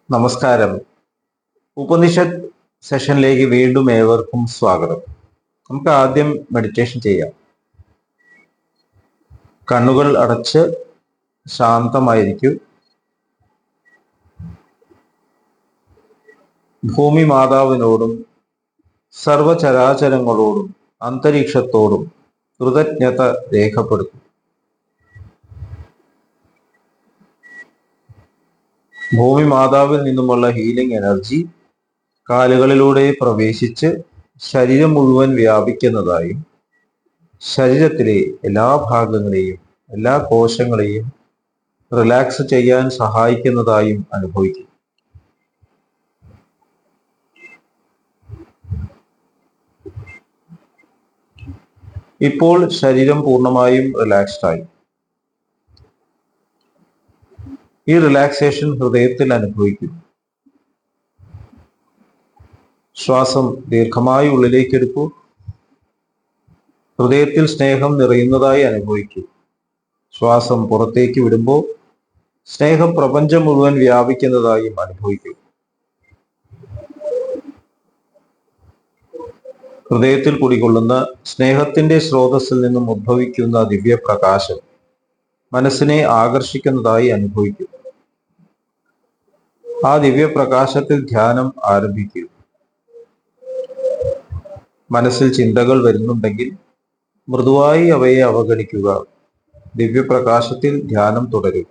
നമസ്കാരം. ഉപനിഷത്ത് സെഷനിലേക്ക് വീണ്ടും ഏവർക്കും സ്വാഗതം. നമുക്ക് ആദ്യം മെഡിറ്റേഷൻ ചെയ്യാം. കണ്ണുകൾ അടച്ച് ശാന്തമായിരിക്കും. ഭൂമി മാതാവിനോടും സർവചരാചരങ്ങളോടും അന്തരീക്ഷത്തോടും കൃതജ്ഞത രേഖപ്പെടുത്തും. ഭൂമി മാതാവിൽ നിന്നുമുള്ള ഹീലിംഗ് എനർജി കാലുകളിലൂടെ പ്രവേശിച്ച് ശരീരം മുഴുവൻ വ്യാപിക്കുന്നതായും ശരീരത്തിലെ എല്ലാ ഭാഗങ്ങളെയും എല്ലാ കോശങ്ങളെയും റിലാക്സ് ചെയ്യാൻ സഹായിക്കുന്നതായും അനുഭവിക്കും. ഇപ്പോൾ ശരീരം പൂർണ്ണമായും റിലാക്സ്ഡ് ആയി. ഈ റിലാക്സേഷൻ ഹൃദയത്തിൽ അനുഭവിക്കും. ശ്വാസം ദീർഘമായി ഉള്ളിലേക്ക് എടുക്കൂ. ഹൃദയത്തിൽ സ്നേഹം നിറയുന്നതായി അനുഭവിക്കൂ. ശ്വാസം പുറത്തേക്ക് വിടുമ്പോൾ സ്നേഹം പ്രപഞ്ചം മുഴുവൻ വ്യാപിക്കുന്നതായും അനുഭവിക്കൂ. ഹൃദയത്തിൽ കുടികൊള്ളുന്ന സ്നേഹത്തിന്റെ സ്രോതസ്സിൽ നിന്നും ഉദ്ഭവിക്കുന്ന ദിവ്യപ്രകാശം മനസ്സിനെ ആകർഷിക്കുന്നതായി അനുഭവിക്കൂ. ആ ദിവ്യപ്രകാശത്തിൽ ധ്യാനം ആരംഭിക്കൂ. മനസ്സിൽ ചിന്തകൾ വരുന്നുണ്ടെങ്കിൽ മൃദുവായി അവയെ അവഗണിക്കുക. ദിവ്യപ്രകാശത്തിൽ ധ്യാനം തുടരുക.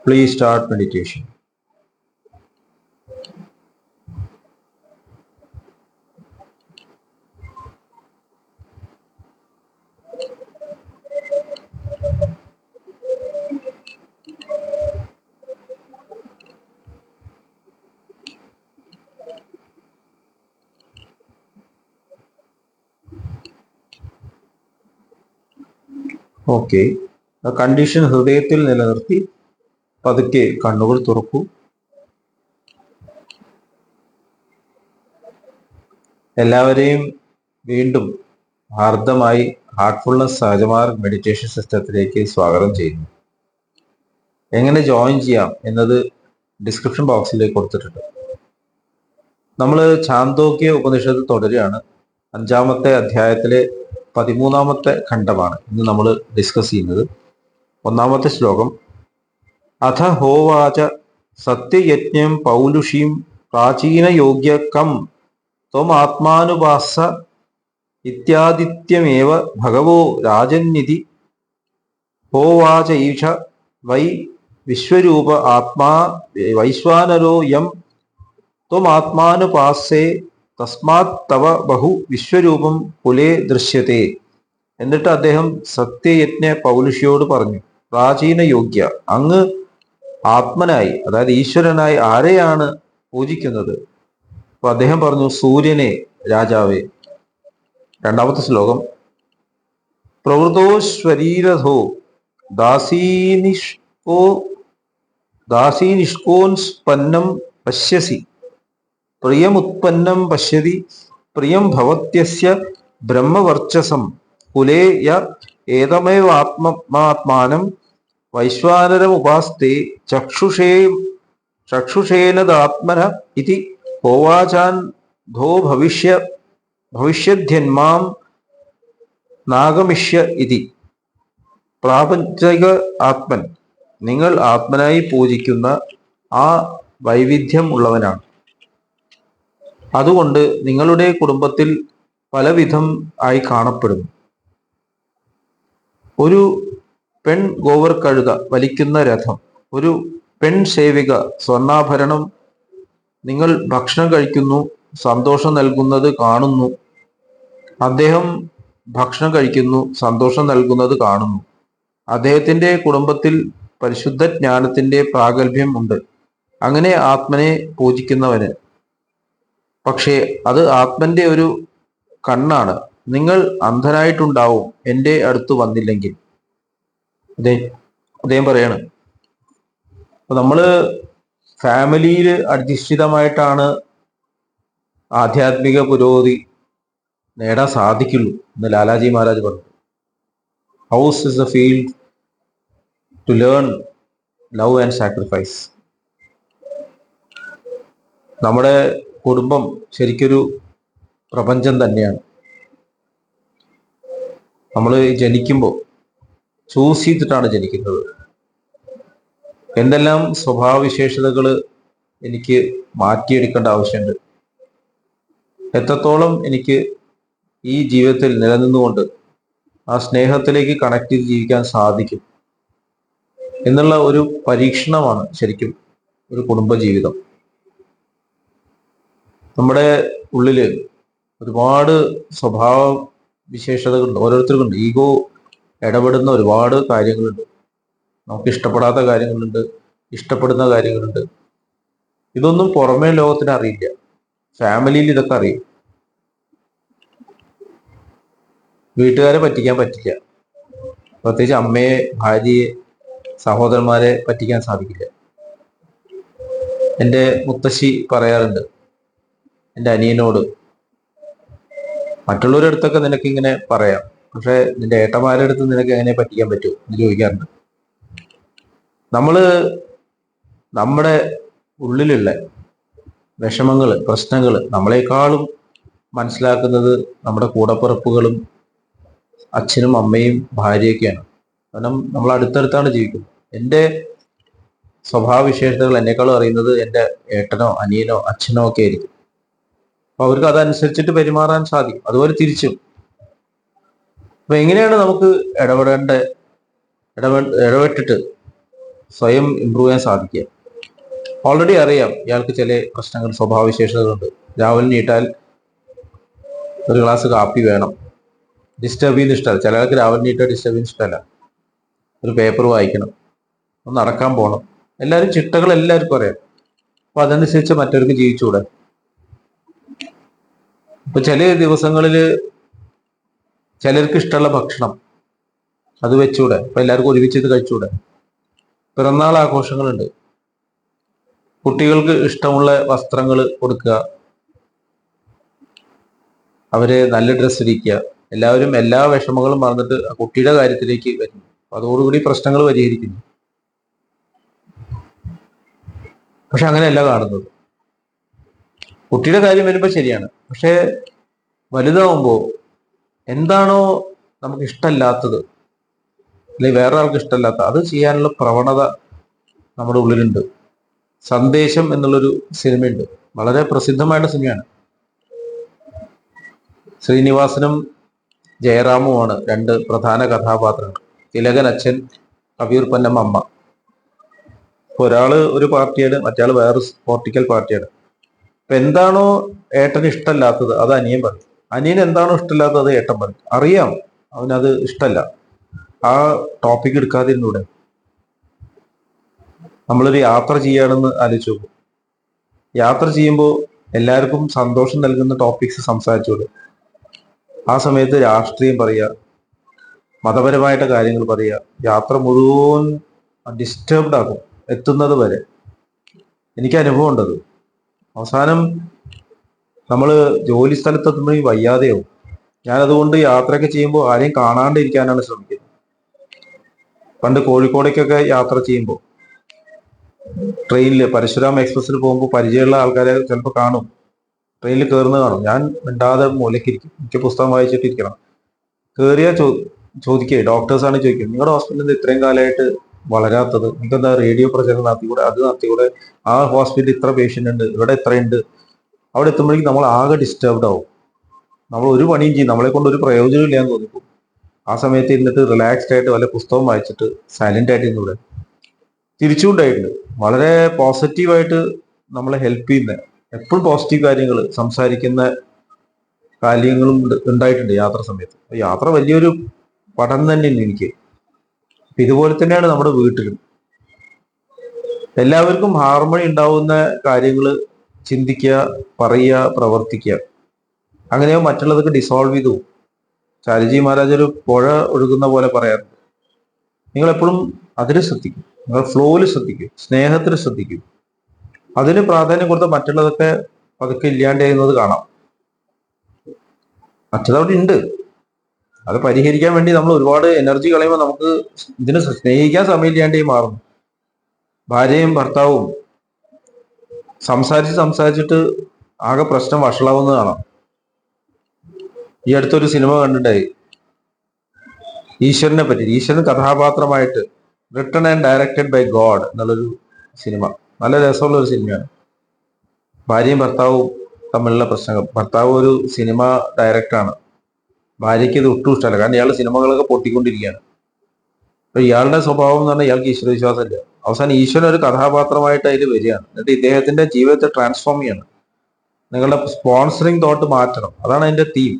Please start meditation. Okay, condition ഹൃദയത്തിൽ നിലനിർത്തി പതുക്കെ കണ്ണുകൾ തുറക്കൂ. എല്ലാവരെയും വീണ്ടും ഹാർദമായി ഹാർട്ട്ഫുൾനെസ് സഹജമാർഗ് മെഡിറ്റേഷൻ സിസ്റ്റത്തിലേക്ക് സ്വാഗതം ചെയ്യുന്നു. എങ്ങനെ ജോയിൻ ചെയ്യാം എന്നത് ഡിസ്ക്രിപ്ഷൻ ബോക്സിൽ കൊടുത്തിട്ടുണ്ട്. നമ്മൾ ഛാന്തോക്യ ഉപനിഷത്ത് തുടരുകയാണ്. 5-ാമത്തെ അധ്യായത്തിലെ 13-ാമത്തെ ഖണ്ഡമാണ് ഇന്ന് നമ്മൾ ഡിസ്കസ് ചെയ്യുന്നത്. 1-ാമത്തെ ശ്ലോകം: അഥ ഹോവാച സത്യയജ്ഞം പൗലുഷീം പ്രാചീന യോഗ്യ കം ത്വമാത്മാനുപാസ ഇത്യാദിത്യമേവ ഭഗവോ രാജന്നിധി ഹോവാച ഈശ വൈ വിശ്വരൂപ ആത്മാ വൈശ്വാനരോ യം ത്വമാത്മാനുപാസേ തസ്മാത് തവ ബഹു വിശ്വരൂപം കുലേ ദൃശ്യത്തെ. എന്നിട്ട് അദ്ദേഹം സത്യയജ്ഞ പൗലുഷിയോട് പറഞ്ഞു, പ്രാചീന യോഗ്യ, അങ്ങ് ആത്മനായി, അതായത് ഈശ്വരനായി ആരെയാണ് പൂജിക്കുന്നത്? അപ്പൊ അദ്ദേഹം പറഞ്ഞു, സൂര്യനെ രാജാവേ. 2-ാമത്തെ ശ്ലോകം: പ്രവൃത്തോ ശരീരധോ ദാസീനിഷ്കോൻസ്പന്നം പശ്യസി പ്രിയമുത്പന്നം പശ്യതി പ്രിയം ഭവത്യസ്യ ബ്രഹ്മവർച്ചസം കുലേ യ ഏതമേവാത്മാത്മാനം വൈശ്വാനരമുപാസ്തേ ചക്ഷുഷേനദാത്മന ഇതി ഹോവാചാൻ ധോ ഭവിഷ്യദ്യന്മാം നാഗമിഷ്യ ഇതി. പ്രാപഞ്ചിക ആത്മൻ, നിങ്ങൾ ആത്മനായി പൂജിക്കുന്ന ആ വൈവിധ്യം ഉള്ളവനാണ്. അതുകൊണ്ട് നിങ്ങളുടെ കുടുംബത്തിൽ പലവിധം ആയി കാണപ്പെടുന്നു. ഒരു പെൺ ഗോവർ കഴുത വലിക്കുന്ന രഥം, ഒരു പെൺ സേവിക സ്വർണ്ണാഭരണം. നിങ്ങൾ ഭക്ഷണം കഴിക്കുന്നു, സന്തോഷം നൽകുന്നത് കാണുന്നു. അദ്ദേഹം ഭക്ഷണം കഴിക്കുന്നു, സന്തോഷം നൽകുന്നത് കാണുന്നു. അദ്ദേഹത്തിന്റെ കുടുംബത്തിൽ പരിശുദ്ധ ജ്ഞാനത്തിന്റെ പ്രാഗൽഭ്യം ഉണ്ട്. അങ്ങനെ ആത്മനെ പൂജിക്കുന്നവന്. പക്ഷേ അത് ആത്മന്റെ ഒരു കണ്ണാണ്. നിങ്ങൾ അന്ധനായിട്ടുണ്ടാവും എൻ്റെ അടുത്ത് വന്നില്ലെങ്കിൽ. അദ്ദേഹം പറയാണ്. അപ്പൊ നമ്മള് ഫാമിലിയിൽ അധിഷ്ഠിതമായിട്ടാണ് ആധ്യാത്മിക പുരോഗതി നേടാൻ സാധിക്കുള്ളൂ എന്ന് ലാലാജി മഹാരാജ് പറഞ്ഞു. House is a field to learn love and sacrifice. നമ്മുടെ കുടുംബം ശരിക്കൊരു പ്രപഞ്ചം തന്നെയാണ്. നമ്മൾ ജനിക്കുമ്പോൾ ചൂസ് ചെയ്തിട്ടാണ് ജനിക്കുന്നത്. എന്തെല്ലാം സ്വഭാവവിശേഷതകൾ എനിക്ക് മാറ്റിയെടുക്കേണ്ട ആവശ്യമുണ്ട്, എത്രത്തോളം എനിക്ക് ഈ ജീവിതത്തിൽ നിലനിന്നുകൊണ്ട് ആ സ്നേഹത്തിലേക്ക് കണക്ട് ചെയ്ത് ജീവിക്കാൻ സാധിക്കും എന്നുള്ള ഒരു പരീക്ഷണമാണ് ശരിക്കും ഒരു കുടുംബജീവിതം. നമ്മുടെ ഉള്ളില് ഒരുപാട് സ്വഭാവ വിശേഷതകളുണ്ട്, ഓരോരുത്തർക്കുണ്ട്. ഈഗോ ഇടപെടുന്ന ഒരുപാട് കാര്യങ്ങളുണ്ട്. നമുക്ക് ഇഷ്ടപ്പെടാത്ത കാര്യങ്ങളുണ്ട്, ഇഷ്ടപ്പെടുന്ന കാര്യങ്ങളുണ്ട്. ഇതൊന്നും പുറമേ ലോകത്തിന് അറിയില്ല, ഫാമിലിയിൽ ഇതൊക്കെ അറിയും. വീട്ടുകാരെ പറ്റിക്കാൻ പറ്റില്ല, പ്രത്യേകിച്ച് അമ്മയെ, ഭാര്യയെ, സഹോദരന്മാരെ പറ്റിക്കാൻ സാധിക്കില്ല. എൻ്റെ മുത്തശ്ശി പറയാറുണ്ട് എൻ്റെ അനിയനോട്, മറ്റുള്ളവരുടെ അടുത്തൊക്കെ നിനക്ക് ഇങ്ങനെ പറയാം, പക്ഷെ നിന്റെ ഏട്ടന്മാരുടെ അടുത്ത് നിനക്ക് എങ്ങനെ പറ്റിക്കാൻ പറ്റുമോ എന്ന് ചോദിക്കാറുണ്ട്. നമ്മള് നമ്മുടെ ഉള്ളിലുള്ള വിഷമങ്ങൾ, പ്രശ്നങ്ങൾ നമ്മളെക്കാളും മനസ്സിലാക്കുന്നത് നമ്മുടെ കൂടപ്പിറപ്പുകളും അച്ഛനും അമ്മയും ഭാര്യയൊക്കെയാണ്. കാരണം നമ്മൾ അടുത്തടുത്താണ് ജീവിക്കുന്നത്. എൻ്റെ സ്വഭാവവിശേഷതകൾ എന്നെക്കാളും അറിയുന്നത് എൻ്റെ ഏട്ടനോ അനിയനോ അച്ഛനോ ഒക്കെ ആയിരിക്കും. അപ്പൊ അവർക്ക് അതനുസരിച്ചിട്ട് പെരുമാറാൻ സാധിക്കും, അതുപോലെ തിരിച്ചും. അപ്പൊ എങ്ങനെയാണ് നമുക്ക് ഇടപെട്ടിട്ട് സ്വയം ഇമ്പ്രൂവ് ചെയ്യാൻ സാധിക്കുക? ഓൾറെഡി അറിയാം ഇയാൾക്ക് ചില പ്രശ്നങ്ങൾ, സ്വഭാവവിശേഷതകളുണ്ട്. രാവിലെ നീട്ടാൽ ഒരു ഗ്ലാസ് കാപ്പി വേണം, ഡിസ്റ്റർബ് ചെയ്യുന്ന ഇഷ്ടമല്ല. ചില ആൾക്ക് രാവിലെ നീട്ടാൽ ഡിസ്റ്റർബ് ചെയ്യുന്ന ഇഷ്ടമല്ല. ഒരു പേപ്പർ വായിക്കണം, ഒന്ന് നടക്കാൻ പോകണം. എല്ലാവരും ചിട്ടകൾ എല്ലാവർക്കും അറിയാം. അപ്പൊ അതനുസരിച്ച് മറ്റവർക്ക് ജീവിച്ചുകൂടെ? ഇപ്പൊ ചില ദിവസങ്ങളിൽ ചിലർക്ക് ഇഷ്ടമുള്ള ഭക്ഷണം അത് വെച്ചൂടെ? അപ്പൊ എല്ലാവർക്കും ഒരുമിച്ച് കഴിച്ചൂടെ? പിറന്നാൾ ആഘോഷങ്ങളുണ്ട്, കുട്ടികൾക്ക് ഇഷ്ടമുള്ള വസ്ത്രങ്ങൾ കൊടുക്കുക, അവര് നല്ല ഡ്രസ്സ് ഇരിക്കുക. എല്ലാവരും എല്ലാ വിഷമങ്ങളും മറന്നിട്ട് കുട്ടിയുടെ കാര്യത്തിലേക്ക് വരുന്നു. അതോടുകൂടി പ്രശ്നങ്ങൾ പരിഹരിക്കുന്നു. പക്ഷെ അങ്ങനെയല്ല കാണുന്നത്. കുട്ടിയുടെ കാര്യം വരുമ്പോൾ ശരിയാണ്, പക്ഷെ വലുതാവുമ്പോൾ എന്താണോ നമുക്ക് ഇഷ്ടമല്ലാത്തത്, അല്ലെങ്കിൽ വേറെ ആൾക്ക് ഇഷ്ടമല്ലാത്ത അത് ചെയ്യാനുള്ള പ്രവണത നമ്മുടെ ഉള്ളിലുണ്ട്. സന്ദേശം എന്നുള്ളൊരു സിനിമയുണ്ട്, വളരെ പ്രസിദ്ധമായിട്ട് സിനിമയാണ്. ശ്രീനിവാസനും ജയറാമുമാണ് രണ്ട് പ്രധാന കഥാപാത്രങ്ങൾ. തിലകൻ അച്ഛൻ, കവിയൂർ പൊന്നമ്മ അമ്മ. ഒരാള് ഒരു പാർട്ടിയാണ്, മറ്റയാൾ വേറെ പൊളിറ്റിക്കൽ പാർട്ടിയാണ്. അപ്പൊ എന്താണോ ഏട്ടന് ഇഷ്ടമല്ലാത്തത് അത് അനിയൻ പറയും, അനിയൻ എന്താണോ ഇഷ്ടമില്ലാത്തത് അത് ഏട്ടൻ പറയും. അറിയാം അവനത് ഇഷ്ടമല്ല, ആ ടോപ്പിക് എടുക്കാതിരുന്നൂടെ? നമ്മളൊരു യാത്ര ചെയ്യുകയാണെന്ന് ആലോചിച്ച് നോക്കും. യാത്ര ചെയ്യുമ്പോൾ എല്ലാവർക്കും സന്തോഷം നൽകുന്ന ടോപ്പിക്സ് സംസാരിച്ചോളൂ. ആ സമയത്ത് രാഷ്ട്രീയം പറയുക, മതപരമായിട്ട് കാര്യങ്ങൾ പറയുക, യാത്ര മുഴുവൻ ഡിസ്റ്റർബ്ഡ് ആകും എത്തുന്നത് വരെ. എനിക്ക് അനുഭവം ഉണ്ടത്. അവസാനം നമ്മൾ ജോലി സ്ഥലത്തെത്തുമ്പോൾ വയ്യാതെയാവും. ഞാനതുകൊണ്ട് യാത്രയൊക്കെ ചെയ്യുമ്പോൾ ആരെയും കാണാണ്ടിരിക്കാനാണ് ശ്രമിക്കുന്നത്. പണ്ട് കോഴിക്കോടേക്കൊക്കെ യാത്ര ചെയ്യുമ്പോൾ ട്രെയിനിൽ പരശുരാം എക്സ്പ്രസ്സിൽ പോകുമ്പോൾ പരിചയമുള്ള ആൾക്കാരെ ചിലപ്പോൾ കാണും, ട്രെയിനിൽ കയറുന്നത് കാണും. ഞാൻ മിണ്ടാതെ മൂലക്കിരിക്കും, എനിക്ക് പുസ്തകം വായിച്ചിട്ടിരിക്കണം. കയറിയാൽ ചോദിക്കേ, ഡോക്ടേഴ്സാണ് ചോദിക്കും, നിങ്ങളുടെ ഹോസ്പിറ്റലിൽ ഇത്രയും കാലമായിട്ട് വളരാത്തത്, നിങ്ങൾക്ക് എന്താ റേഡിയോ പ്രചരണം നടത്തിക്കൂടെ, അത് നടത്തിക്കൂടെ, ആ ഹോസ്പിറ്റലിൽ ഇത്ര പേഷ്യൻ്റ് ഉണ്ട്, ഇവിടെ എത്രയുണ്ട്. അവിടെ എത്തുമ്പോഴേക്കും നമ്മൾ ആകെ ഡിസ്റ്റർബ്ഡ് ആവും. നമ്മൾ ഒരു പണിയും ചെയ്യും, നമ്മളെ കൊണ്ട് ഒരു പ്രയോജനം ഇല്ലാന്ന് തോന്നിപ്പോ. ആ സമയത്ത് ഇരുന്നിട്ട് റിലാക്സ്ഡ് ആയിട്ട് വല്ല പുസ്തകം വായിച്ചിട്ട് സൈലന്റ് ആയിട്ട് ഇരുന്നൂടെ? തിരിച്ചുകൊണ്ടായിട്ടുണ്ട്. വളരെ പോസിറ്റീവായിട്ട് നമ്മളെ ഹെൽപ്പ് ചെയ്യുന്ന, എപ്പോഴും പോസിറ്റീവ് കാര്യങ്ങൾ സംസാരിക്കുന്ന കാര്യങ്ങളും ഉണ്ടായിട്ടുണ്ട് യാത്ര സമയത്ത്. യാത്ര വലിയൊരു പഠനം തന്നെയാണ് എനിക്ക്. ഇതുപോലെ തന്നെയാണ് നമ്മുടെ വീട്ടിലും. എല്ലാവർക്കും ഹാർമണി ഉണ്ടാവുന്ന കാര്യങ്ങൾ ചിന്തിക്കുക, പറയുക, പ്രവർത്തിക്കുക. അങ്ങനെയോ മറ്റുള്ളതൊക്കെ ഡിസോൾവ് ചെയ്തു. ചാരിജി മഹാരാജ് ഒരു പുഴ ഒഴുകുന്ന പോലെ പറയാറുണ്ട്. നിങ്ങൾ എപ്പോഴും അതിൽ ശ്രദ്ധിക്കും, നിങ്ങൾ ഫ്ലോയിൽ ശ്രദ്ധിക്കും, സ്നേഹത്തിൽ ശ്രദ്ധിക്കും. അതിന് പ്രാധാന്യം കൊടുത്ത മറ്റുള്ളതൊക്കെ പതുക്കെ ഇല്ലാണ്ട് ചെയ്യുന്നത് കാണാം. മറ്റതവിടെ ഉണ്ട്, അത് പരിഹരിക്കാൻ വേണ്ടി നമ്മൾ ഒരുപാട് എനർജി കളയുമ്പോൾ നമുക്ക് ഇതിനെ സ്നേഹിക്കാൻ സമയമില്ലാണ്ടേ മാറും. ഭാര്യയും ഭർത്താവും സംസാരിച്ചിട്ട് ആകെ പ്രശ്നം വഷളാവുന്നത് കാണാം. ഈ അടുത്തൊരു സിനിമ കണ്ടിട്ടായി, ഈശ്വരനെ പറ്റി, ഈശ്വരൻ കഥാപാത്രമായിട്ട് written and directed by God എന്നുള്ളൊരു സിനിമ. നല്ല രസമുള്ള ഒരു സിനിമയാണ്. ഭാര്യയും ഭർത്താവും തമ്മിലുള്ള പ്രശ്നങ്ങൾ. ഭർത്താവ് ഒരു സിനിമ ഡയറക്ടറാണ്. ഭാര്യയ്ക്ക് ഇത് ഒട്ടും ഇഷ്ടമല്ല. കാരണം ഇയാൾ സിനിമകളൊക്കെ പൊട്ടിക്കൊണ്ടിരിക്കുകയാണ്. അപ്പൊ ഇയാളുടെ സ്വഭാവം എന്ന് പറഞ്ഞാൽ ഇയാൾക്ക് ഈശ്വരവിശ്വാസമില്ല. അവസാനം ഈശ്വരൻ ഒരു കഥാപാത്രമായിട്ട് അതിൽ വരികയാണ്. എന്നിട്ട് ഇദ്ദേഹത്തിന്റെ ജീവിതത്തെ ട്രാൻസ്ഫോം ചെയ്യണം. നിങ്ങളുടെ സ്പോൺസറിങ് തോട്ട് മാറ്റണം. അതാണ് അതിന്റെ തീം.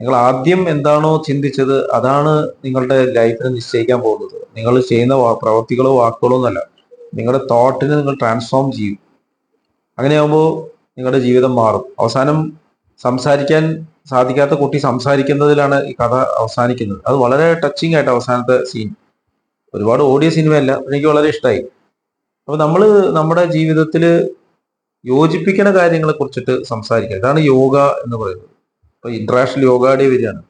നിങ്ങൾ ആദ്യം എന്താണോ ചിന്തിച്ചത് അതാണ് നിങ്ങളുടെ ലൈഫിനെ നിശ്ചയിക്കാൻ പോകുന്നത്. നിങ്ങൾ ചെയ്യുന്ന പ്രവൃത്തികളോ വാക്കുകളോ എന്നല്ല, നിങ്ങളുടെ തോട്ടിനെ നിങ്ങൾ ട്രാൻസ്ഫോം ചെയ്യും. അങ്ങനെയാകുമ്പോൾ നിങ്ങളുടെ ജീവിതം മാറും. അവസാനം സംസാരിക്കാൻ സാധിക്കാത്ത കുട്ടി സംസാരിക്കുന്നതിലാണ് ഈ കഥ അവസാനിക്കുന്നത്. അത് വളരെ ടച്ചിങ് ആയിട്ട് അവസാനത്തെ സീൻ. ഒരുപാട് ഓടിയ സിനിമയല്ല, എനിക്ക് വളരെ ഇഷ്ടമായി. അപ്പൊ നമ്മൾ നമ്മുടെ ജീവിതത്തിൽ യോജിപ്പിക്കുന്ന കാര്യങ്ങളെ കുറിച്ചിട്ട് സംസാരിക്കുക. ഇതാണ് യോഗ എന്ന് പറയുന്നത്. ഇപ്പൊ ഇന്റർനാഷണൽ യോഗ ഡേ വരികയാണ്.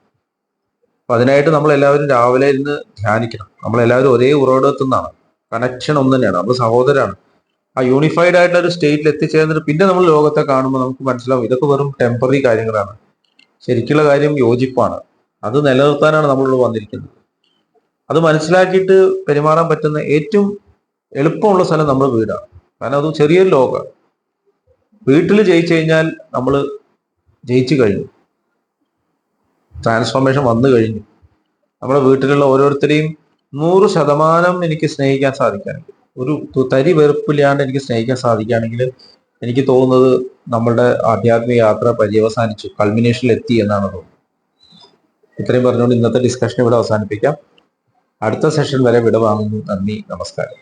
അപ്പൊ അതിനായിട്ട് നമ്മൾ എല്ലാവരും രാവിലെ ഇരുന്ന് ധ്യാനിക്കണം. നമ്മളെല്ലാവരും ഒരേ ഉറവിടത്തു നിന്നാണ്. കണക്ഷൻ ഒന്ന് തന്നെയാണ്. നമ്മൾ സഹോദരാണ്. ആ യൂണിഫൈഡ് ആയിട്ടുള്ള ഒരു സ്റ്റേറ്റിൽ എത്തിച്ചേർന്നിട്ട് പിന്നെ നമ്മൾ ലോകത്തെ കാണുമ്പോൾ നമുക്ക് മനസ്സിലാവും ഇതൊക്കെ വെറും ടെമ്പററി കാര്യങ്ങളാണ്. ശരിക്കുള്ള കാര്യം യോജിപ്പാണ്. അത് നിലനിർത്താനാണ് നമ്മൾ വന്നിരിക്കുന്നത്. അത് മനസ്സിലാക്കിയിട്ട് പെരുമാറാൻ പറ്റുന്ന ഏറ്റവും എളുപ്പമുള്ള സ്ഥലം നമ്മുടെ വീടാണ്. കാരണം അത് ചെറിയൊരു ലോകമാണ്. വീട്ടിൽ ജയിച്ചു കഴിഞ്ഞാൽ നമ്മൾ ജയിച്ചു കഴിഞ്ഞു. ട്രാൻസ്ഫോർമേഷൻ വന്നു കഴിഞ്ഞു. നമ്മുടെ വീട്ടിലുള്ള ഓരോരുത്തരെയും 100% എനിക്ക് സ്നേഹിക്കാൻ സാധിക്കുകയാണെങ്കിൽ, ഒരു തരി വെറുപ്പില്ലാണ്ട് എനിക്ക് സ്നേഹിക്കാൻ സാധിക്കുകയാണെങ്കിൽ, എനിക്ക് തോന്നുന്നത് നമ്മളുടെ ആധ്യാത്മിക യാത്ര പര്യവസാനിച്ചു, കൾമിനേഷനിൽ എത്തി എന്നാണ് തോന്നുന്നത്. ഇത്രയും പറഞ്ഞുകൊണ്ട് ഇന്നത്തെ ഡിസ്കഷൻ ഇവിടെ അവസാനിപ്പിക്കാം. അടുത്ത സെഷൻ വരെ വിട വാങ്ങുന്നു. നന്ദി, നമസ്കാരം.